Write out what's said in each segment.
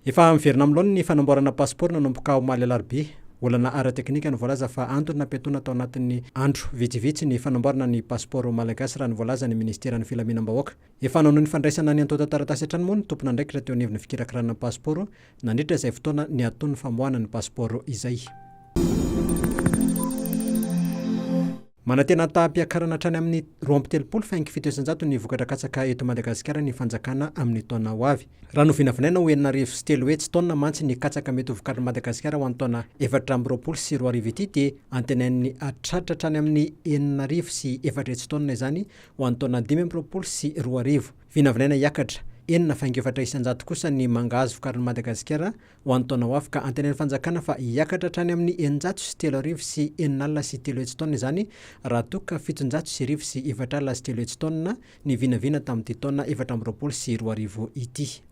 Efa miverina amin'ny ny fanamboarana pasipaoro nanomboka omaly alarobia olana ara-teknika ny voalaza fa antony nampetona tao anatin'ny andro vitsivitsy ny fanamboarana ny pasipaoro malagasy raha ny voalaza ny ministeran'ny filaminam-bahoaka. Efa noho ny fandraisana ny antota taratasy hatrany moa ny tompona ndraikitra teo anivon'ny fikirakirana pasipaoro nandritra izay fotoana ny atony famoahana ny pasipaoro izay. Manantena taham-piakarana hatrany amin'ny 2.3 faingo 700 ny vokatra katsaka eto Madagasikara ny fanjakana amin'ny taona ho avy. Raha no vinavinaina ho 403 hetsy taona mantsy ny katsaka mety ho vokatra Madagasikara ho an'ny taona 420 ity dia antenain'ny hahatratra hatrany amin'ny 404 hetsy taona izany ho an'ny taona 520. Vinavinaina hiakatra 4.700 kosa ny mangahazo vokarin'ny Madagasikara ho an'ny taona ho avy ka antenain'ny fanjakana fa hiakatra hatrany amin'ny 403 hetsy taona izany raha toka 704 hetsy taona ny vinavina tamin'ity taona 420 ity.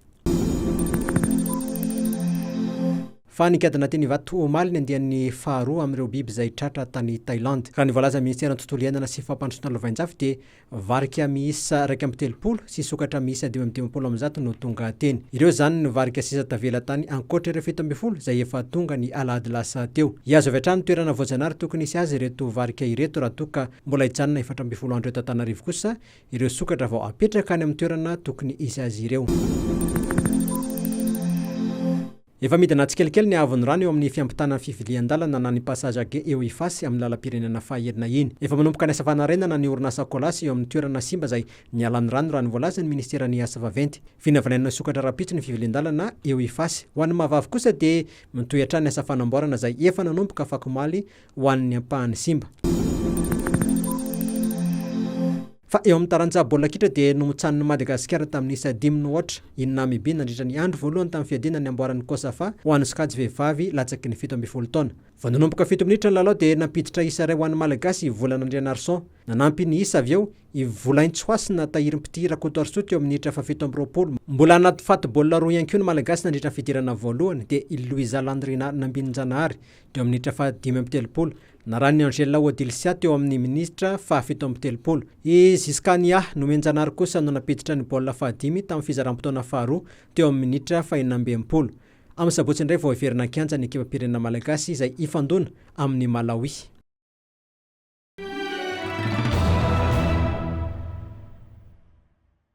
Fa nikadina teny vato omaly ny andiany faharoa amin'ireo biby izay tratra tany Thailande. Raha ny voalaza ministeran'ny tontolo iainana sy fampandrosoana lovanjafy dia varika miisa 230 sy sokatra miisa 230 no tonga teny. Ireo zany no varika sisa tavela tany ankoatra ireo 7 izay efa tonga ny alahady lasa teo. Hiazo avy hatrany toerana voajanahary tokony hisy azy ireto varika ireto raha toka mbola hijanona 4 andro eto Antananarivo kosa ireo sokatra vao apetraka any amin'ny toerana tokony hisy azy ireo. Efa midina tsikelikely ny avon'ny rano eo amin'ny fiampitana fivilian-dalana na ny passage age eo ifasy amin'ny lalam-pirenena fahaenina iny. Efa manomboka ny asa fanarenana ny orinasa kolasy eo amin'ny toerana simba izay nialàn'ny rano raha ny voalaza ny ministeran'ny asa vaventy. Vinavinaina sokatra rapitry ny fivilian-dalana eo ifasy. Ho an'ny mahavavy kosa dia mitohy hatrany asa fanamboarana izay efa nanomboka fakomaly ho an'ny ampahany simba. Fa eo amin'ny taranja baolina kitra dia Nomontsanin'i Madagasikara tamin'ny isa 5 inona miby nandritra ny andro voalohany tamin'ny fiadina ny amboaran'ny COSAFA ho an'ny sokajy vehivavy latsaky ny 17 taona. Vao nanomboka 7 minitra ny lalao dia nampiditra isa iray ho an'ny malagasy volan'Andrianarson. Nanampy ny isa avy eo Volaintsoasina tahirim-pity Rakotoarsoa teo amin'ny minitra 17. Mbola anaty faty-baolina roa ihany koa ny malagasy nandritra ny fidirana voalohany dia Louisa Landrina Nambinin-Janahary teo amin'ny minitra 5:30. Narany Angela Odilsia teo amin'ny minitra 7:30. Ziskania Nomenjanahary kosa no napiditra ny baolina 5 tamin'ny fizaram-potoana faharoa teo amin'ny minitra 4:20. Amin'ny sabotsy indray vao heverina kianja ny ekipam-pirenena malagasy izay ifandona amin'ny Malawi.